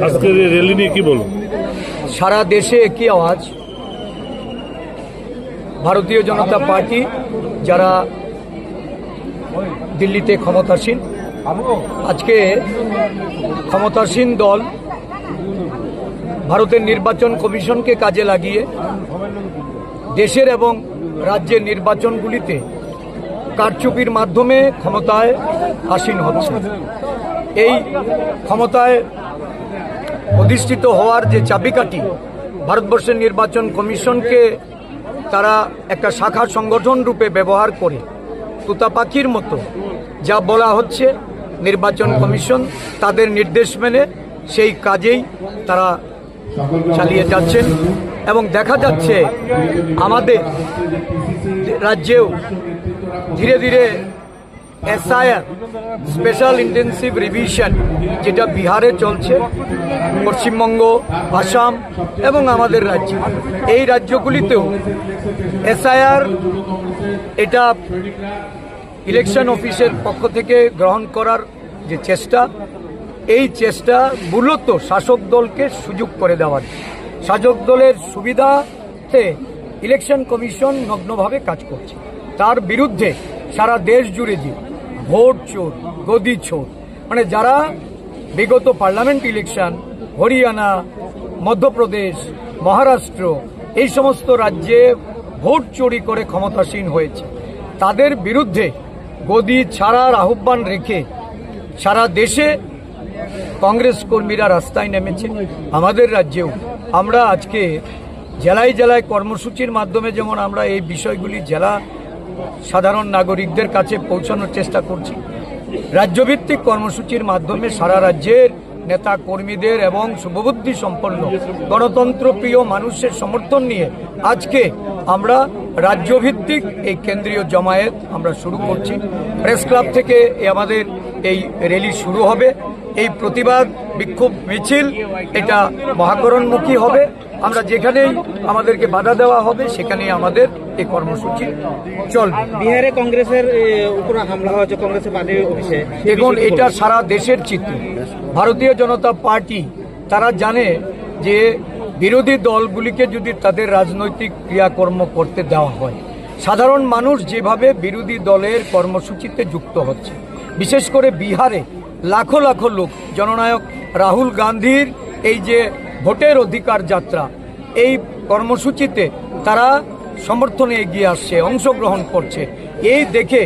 আজকের এই র্যালি নিয়ে কি বলুন? সারা দেশে একই আওয়াজ, ভারতীয় জনতা পার্টি যারা দিল্লিতে ক্ষমতাসীন, আজকে ক্ষমতাসীন দল ভারতের নির্বাচন কমিশনকে কাজে লাগিয়ে দেশের এবং রাজ্যের নির্বাচনগুলিতে কারচুপির মাধ্যমে ক্ষমতায় আসীন হচ্ছে। এই ক্ষমতায় অধিষ্ঠিত হওয়ার যে চাবিকাঠি, ভারতবর্ষের নির্বাচন কমিশনকে তারা একটা শাখা সংগঠন রূপে ব্যবহার করে তুতা পাখির মতো যা বলা হচ্ছে, নির্বাচন কমিশন তাদের নির্দেশ মেনে সেই কাজেই তারা চালিয়ে যাচ্ছেন। এবং দেখা যাচ্ছে আমাদের রাজ্যেও ধীরে ধীরে এসআইআর স্পেশাল ইন্টেন্সিভ রিভিশন, যেটা বিহারে চলছে, পশ্চিমবঙ্গ, আসাম এবং আমাদের রাজ্য, এই রাজ্যগুলিতেও এসআইআর এটা ইলেকশন অফিসের পক্ষ থেকে গ্রহণ করার যে চেষ্টা, এই চেষ্টা মূলত শাসক দলকে সুযোগ করে দেওয়ার। শাসক দলের সুবিধাতে ইলেকশন কমিশন নগ্নভাবে কাজ করছে। তার বিরুদ্ধে সারা দেশ জুড়ে যে ভোট চোর, গদি চোর, মানে যারা বিগত পার্লামেন্ট ইলেকশন, হরিয়ানা, মধ্যপ্রদেশ, মহারাষ্ট্র, এই সমস্ত রাজ্যে ভোট চুরি করে ক্ষমতাসীন হয়েছে, তাদের বিরুদ্ধে গদি ছাড়ার আহ্বান রেখে সারা দেশে কংগ্রেস কর্মীরা রাস্তায় নেমেছে। আমাদের রাজ্যেও আমরা আজকে জেলায় জেলায় কর্মসূচির মাধ্যমে যেমন আমরা এই বিষয়গুলি জেলা সাধারণ নাগরিকদের কাছে পৌঁছানোর চেষ্টা করছি, রাজ্যভিত্তিক কর্মসূচির মাধ্যমে সারা রাজ্যের নেতা কর্মীদের এবং শুভবুদ্ধি সম্পন্ন গণতন্ত্রপ্রিয় মানুষের সমর্থন নিয়ে আজকে আমরা রাজ্যভিত্তিক এই কেন্দ্রীয় জমায়েত আমরা শুরু করছি। প্রেস ক্লাব থেকে আমাদের এই র্যালি শুরু হবে। এই প্রতিবাদ বিক্ষোভ মিছিল এটা মহাকরণমুখী হবে। আমরা যেখানেই আমাদেরকে বাধা দেওয়া হবে সেখানেই আমাদের এই কর্মসূচি চলবে। বিহারে কংগ্রেসের উপর হামলা হয়েছে, কংগ্রেসের পার্টি অফিসে, দেখুন এটা সারা দেশের চিত্র। ভারতীয় জনতা পার্টি তারা জানে যে বিরোধী দলগুলিকে যদি তাদের রাজনৈতিক ক্রিয়াকর্ম করতে দেওয়া হয়, সাধারণ মানুষ যেভাবে বিরোধী দলের কর্মসূচিতে যুক্ত হচ্ছে, বিশেষ করে বিহারে লাখো লাখো লোক জননায়ক রাহুল গান্ধীর এই যে ভোটের অধিকার যাত্রা, এই কর্মসূচিতে তারা সমর্থনে এগিয়ে আসছে, অংশগ্রহণ করছে, এই দেখে